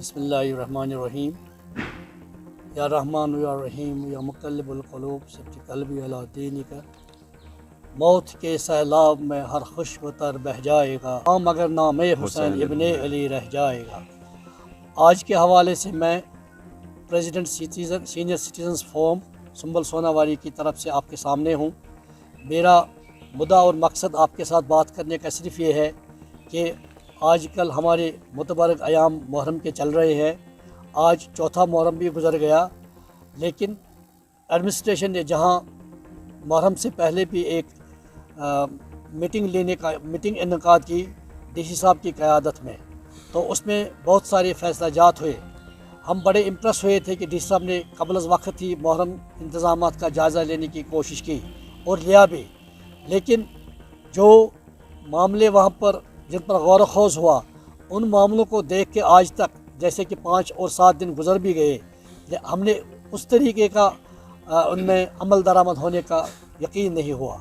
बिस्मिल्लाहिर्रहमानिर्रहीम। या रहमान या रहीम या मुक़ल्लिबुल क़ुलूब सब्बित क़ल्बी अला दीनिका। मौत के सैलाब में हर खुश्ब तर बह जाएगा, मगर नाम हुसैन इब्ने अली रह जाएगा। आज के हवाले से मैं president senior citizens forum Sumbal Sonawari की तरफ से आपके सामने हूँ। मेरा मुद्दा और मकसद आपके साथ बात करने का सिर्फ ये है कि आजकल हमारे मुतबरक अयाम मुहर्रम के चल रहे हैं। आज चौथा मुहर्रम भी गुज़र गया, लेकिन एडमिनिस्ट्रेशन ने जहाँ मुहर्रम से पहले भी एक मीटिंग इनकाद की डीसी साहब की क़यादत में, तो उसमें बहुत सारे फैसला जात हुए। हम बड़े इम्प्रेस हुए थे कि डीसी साहब ने कबल वक्त ही मुहर्रम इंतज़ामात का जायज़ा लेने की कोशिश की और लिया भी, लेकिन जो मामले वहाँ पर जिन पर गौर खोज हुआ, उन मामलों को देख के आज तक जैसे कि 5 और 7 दिन गुजर भी गए, हमने उस तरीके का उनमें अमल दरामद होने का यकीन नहीं हुआ।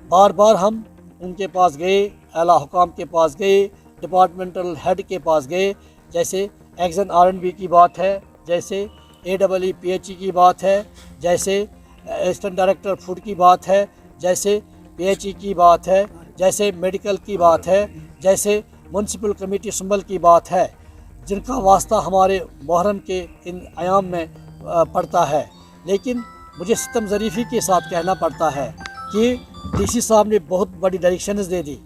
बार बार हम उनके पास गए, आला हुकाम के पास गए, डिपार्टमेंटल हेड के पास गए, जैसे एक्सन R&B की बात है, जैसे AEE की बात है, जैसे असिस्टेंट डायरेक्टर फूड की बात है, जैसे PHE की बात है, जैसे मेडिकल की बात है, जैसे म्यूनसिपल कमेटी सुंबल की बात है, जिनका वास्ता हमारे मुहर्रम के इन अयाम में पड़ता है। लेकिन मुझे सितम ज़रीफ़ी के साथ कहना पड़ता है कि डीसी साहब ने बहुत बड़ी डायरेक्शंस दे दी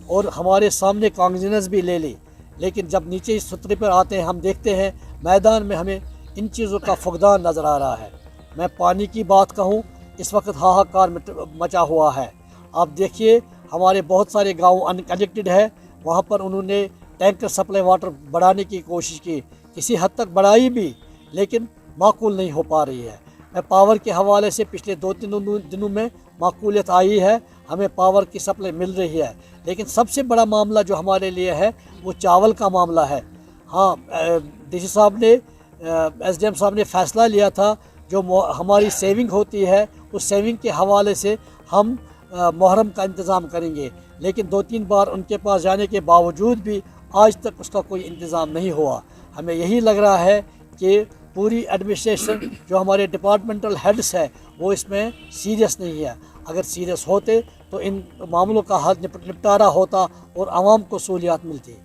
और हमारे सामने कागज़ात भी ले ली, लेकिन जब नीचे इस सतह पर आते हैं हम देखते हैं मैदान में हमें इन चीज़ों का फुकदान नज़र आ रहा है। मैं पानी की बात कहूँ, इस वक्त हाहाकार मचा हुआ है। आप देखिए हमारे बहुत सारे गांव अनकनेक्टेड है, वहाँ पर उन्होंने टैंकर सप्लाई वाटर बढ़ाने की कोशिश की, किसी हद तक बढ़ाई भी, लेकिन माकूल नहीं हो पा रही है। मैं पावर के हवाले से पिछले 2-3 दिनों में माकूलियत आई है, हमें पावर की सप्लाई मिल रही है, लेकिन सबसे बड़ा मामला जो हमारे लिए है वो चावल का मामला है। हाँ, डीसी साहब ने SDM साहब ने फ़ैसला लिया था जो हमारी सेविंग होती है उस सेविंग के हवाले से हम मुहर्रम का इंतज़ाम करेंगे, लेकिन 2-3 बार उनके पास जाने के बावजूद भी आज तक उसका कोई इंतज़ाम नहीं हुआ। हमें यही लग रहा है कि पूरी एडमिनिस्ट्रेशन जो हमारे डिपार्टमेंटल हेड्स है वो इसमें सीरियस नहीं है। अगर सीरियस होते तो इन मामलों का हल निपटारा होता और आवाम को सहूलियात मिलती।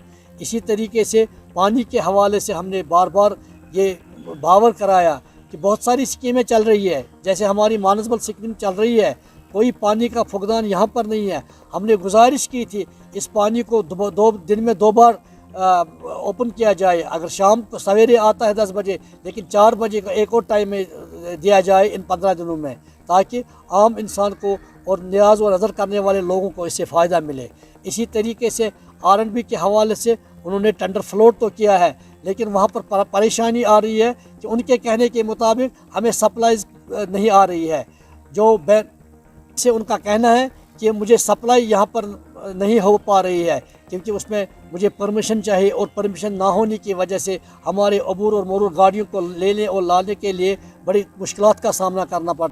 इसी तरीके से पानी के हवाले से हमने बार बार ये बावर कराया कि बहुत सारी स्कीमें चल रही है, जैसे हमारी मानसबल स्कीम चल रही है, कोई पानी का फुकदान यहाँ पर नहीं है। हमने गुजारिश की थी इस पानी को 2 दिन में 2 बार ओपन किया जाए। अगर शाम को सवेरे आता है 10 बजे, लेकिन 4 बजे का एक और टाइम में दिया जाए इन 15 दिनों में, ताकि आम इंसान को और न्याज व नज़र करने वाले लोगों को इससे फ़ायदा मिले। इसी तरीके से R&B के हवाले से उन्होंने टेंडर फ्लोट तो किया है, लेकिन वहाँ पर परेशानी आ रही है कि उनके कहने के मुताबिक हमें सप्लाईज नहीं आ रही है। जो से उनका कहना है कि मुझे सप्लाई यहाँ पर नहीं हो पा रही है, क्योंकि उसमें मुझे परमिशन चाहिए और परमिशन ना होने की वजह से हमारे अबूर और मरूर गाड़ियों को लेने और लाने के लिए बड़ी मुश्किलात का सामना करना पड़ता है।